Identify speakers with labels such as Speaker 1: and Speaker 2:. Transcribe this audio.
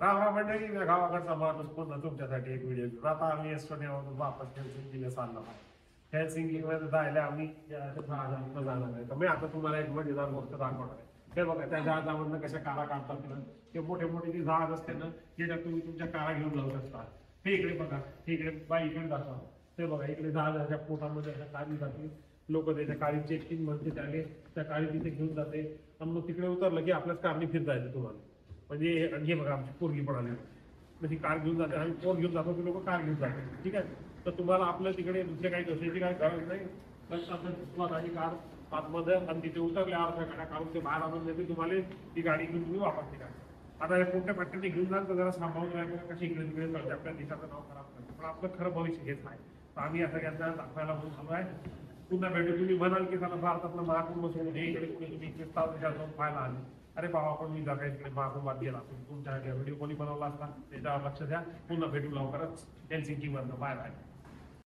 Speaker 1: राम मंडळी, मी गावाकडचा माणूस पुन्हा तुमच्यासाठी एक व्हिडिओ घेऊन आता आम्ही एस्टोनियामधून वापस हेल्सिंकीला चाललो आहे. हेल्सिंकीमध्ये जायला आम्ही जहाजामधून जाणार आहे. तर मी आता तुम्हाला एक मजेदार गोष्ट दाखवणार आहे. हे बघा, त्या जहाजामधनं कशा कारा काढतात ना, ते मोठे मोठे जे जहाज असते ना, त्याच्यात तुम्ही तुमच्या कारा घेऊन जाऊ शकता. हे इकडे बघा, हे इकडे बाई इकडे दाखवा. ते बघा, इकडे जहाजाच्या पोटामध्ये अशा काढली जाते. लोक त्याच्या काळी चेकिंग म्हणते त्याने, त्या काळी तिथे घेऊन जाते आणि मग तिकडे उतरलं की आपल्याच कारने फिरता येते तुम्हाला. म्हणजे हे बघा, आमची पोरगी पण आली, म्हणजे कार घेऊन जाते, आम्ही फोन घेऊन जातो, ते लोक कार घेऊन जाते. ठीक आहे, तर तुम्हाला आपल्या तिकडे दुसरे काही कशाची काही गरज नाही. फक्त आपण स्वतःची कार आतमध्ये आणि तिथे उतरल्या अर्ध्या गाड्या काढून ते बाहेर आणून देते तुम्हाला. ती गाडी घेऊन तुम्ही वापस निघा. आता हे कोणत्या पट्ट्याने घेऊन जाल तर जरा सांभाळून राहायला, कशी इकडे तिकडे चालते, आपल्या देशाचं नाव खराब करते. पण आपलं खरं भविष्य हेच आहे. तर आम्ही आता यांना दाखवायला म्हणून चालू आहे. पुन्हा भेटू. तुम्ही म्हणाल की त्याला भारतातलं महाकुंभ सोडून हे इकडे कुठे तुम्ही ख्रिस्ताव देशात जाऊन पाहायला आले. अरे बाबा, आपण मी जगा इकडे महाकुंभात गेला, तुमच्या व्हिडिओ कोणी बनवला असता त्याच्यावर लक्ष द्या. पुन्हा भेटू लवकरच हेल्सिंकीमधनं. Bye bye.